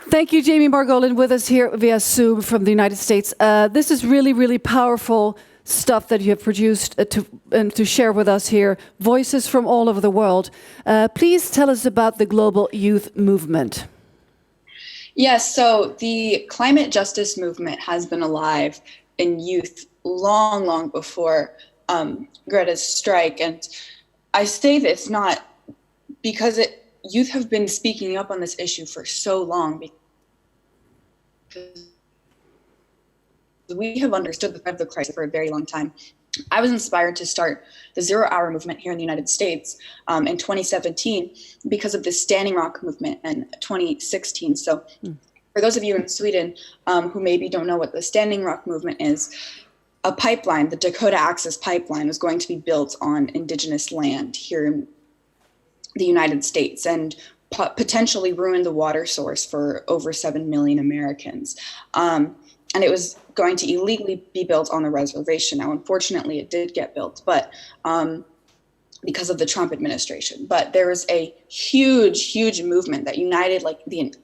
Thank you, Jamie Margolin, with us here via Zoom from the United States. This is really, really powerful stuff that you have produced to share with us here, voices from all over the world. Please tell us about the global youth movement. Yes, so the climate justice movement has been alive in youth long, long before Greta's strike. And I say this not because youth have been speaking up on this issue for so long, because we have understood the threat of the crisis for a very long time. I was inspired to start the Zero Hour movement here in the United States in 2017 because of the Standing Rock movement in 2016. So for those of you in Sweden who maybe don't know what the Standing Rock movement is, a pipeline, the Dakota Access Pipeline, was going to be built on indigenous land here in the United States and potentially ruin the water source for over 7 million Americans. And it was going to illegally be built on the reservation. Now, unfortunately, it did get built, but because of the Trump administration. But there was a huge, huge movement that united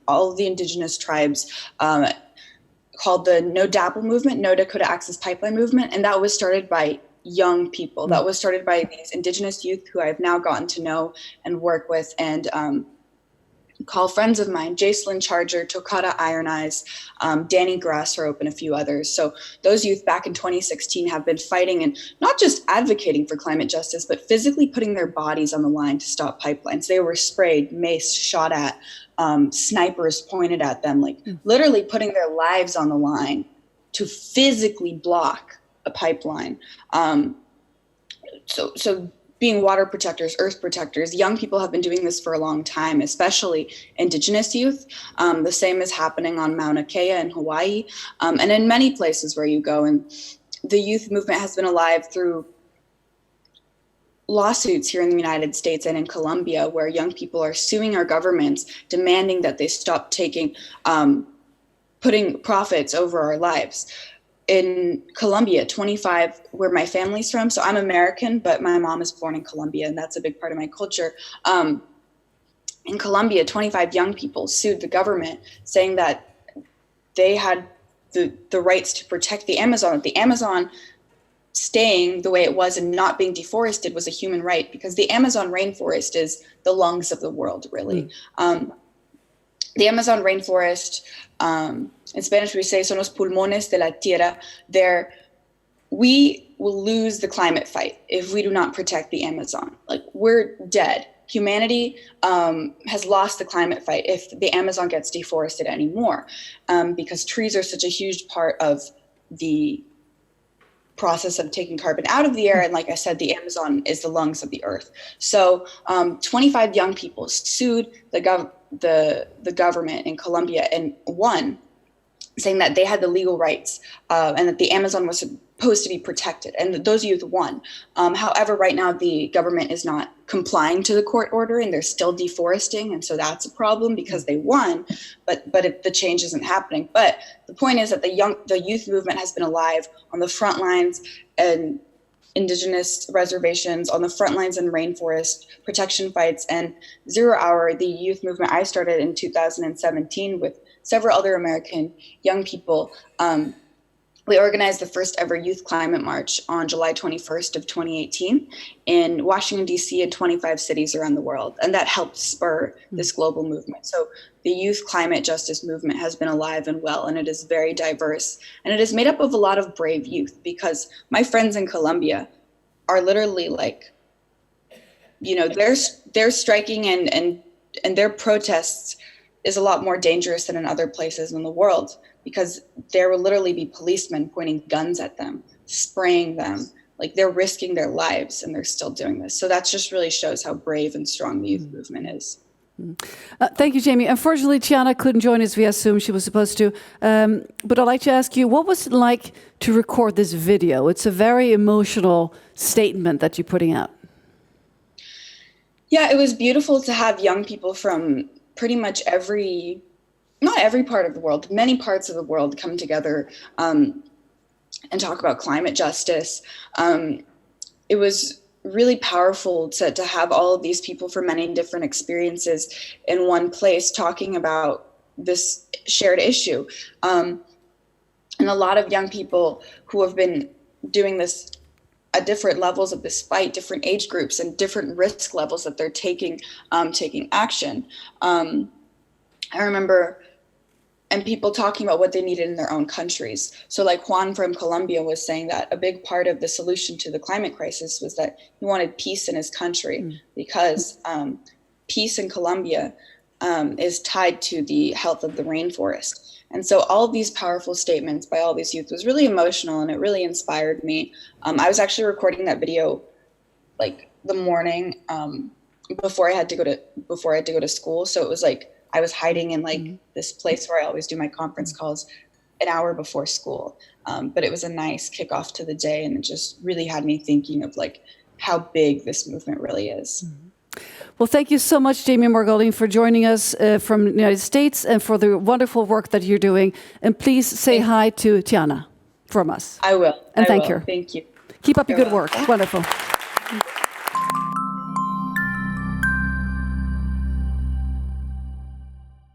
all of the indigenous tribes called the No DAPL movement, No Dakota Access Pipeline movement. And that was started by young people. That was started by these indigenous youth who I've now gotten to know and work with and call friends of mine, Jacelyn Charger, Tokata Iron Eyes, Danny Grassrope, and a few others. So those youth back in 2016 have been fighting and not just advocating for climate justice, but physically putting their bodies on the line to stop pipelines. They were sprayed, maced, shot at, snipers pointed at them, literally putting their lives on the line to physically block a pipeline. So being water protectors, earth protectors, young people have been doing this for a long time, especially indigenous youth. The same is happening on Mauna Kea in Hawaii, and in many places where you go. And the youth movement has been alive through lawsuits here in the United States and in Colombia, where young people are suing our governments, demanding that they stop putting profits over our lives. In Colombia, 25, where my family's from, so I'm American, but my mom is born in Colombia, and that's a big part of my culture. In Colombia, 25 young people sued the government, saying that they had the rights to protect the Amazon, that the Amazon staying the way it was and not being deforested was a human right, because the Amazon rainforest is the lungs of the world, really. The Amazon rainforest, in Spanish we say son los pulmones de la tierra. We will lose the climate fight if we do not protect the Amazon. We're dead. Humanity has lost the climate fight if the Amazon gets deforested anymore, because trees are such a huge part of the process of taking carbon out of the air. And like I said, the Amazon is the lungs of the earth. So 25 young people sued the government in Colombia and won, saying that they had the legal rights and that the Amazon was supposed to be protected, and those youth won. However, right now the government is not complying to the court order, and they're still deforesting, and so that's a problem because they won, but the change isn't happening. But the point is that the youth movement has been alive on the front lines and indigenous reservations, on the front lines in rainforest protection fights. And Zero Hour, the youth movement I started in 2017 with several other American young people, we organized the first ever youth climate march on July 21st of 2018 in Washington, D.C. and 25 cities around the world. And that helped spur this global movement. So the youth climate justice movement has been alive and well, and it is very diverse. And it is made up of a lot of brave youth, because my friends in Colombia are literally they're striking and their protests is a lot more dangerous than in other places in the world, because there will literally be policemen pointing guns at them, spraying them. They're risking their lives, and they're still doing this. So that just really shows how brave and strong the youth movement is. Thank you, Jamie. Unfortunately, Tiana couldn't join us via Zoom. She was supposed to. But I'd like to ask you, what was it like to record this video? It's a very emotional statement that you're putting out. Yeah, it was beautiful to have young people from pretty much not every part of the world, many parts of the world come together and talk about climate justice. It was really powerful to have all of these people from many different experiences in one place talking about this shared issue. And a lot of young people who have been doing this at different levels of this fight, different age groups and different risk levels that they're taking action. I remember, and people talking about what they needed in their own countries. So like Juan from Colombia was saying that a big part of the solution to the climate crisis was that he wanted peace in his country, because peace in Colombia is tied to the health of the rainforest. And so all of these powerful statements by all these youth was really emotional, and it really inspired me. I was actually recording that video like the morning before I had to go to school. So it was like I was hiding in like this place where I always do my conference calls an hour before school. But it was a nice kickoff to the day, and it just really had me thinking of like how big this movement really is. Well, thank you so much, Jamie Margolin, for joining us from the United States and for the wonderful work that you're doing. And please say hi to Tiana from us. I will. And thank you. Thank you. Keep up your good work. Wonderful.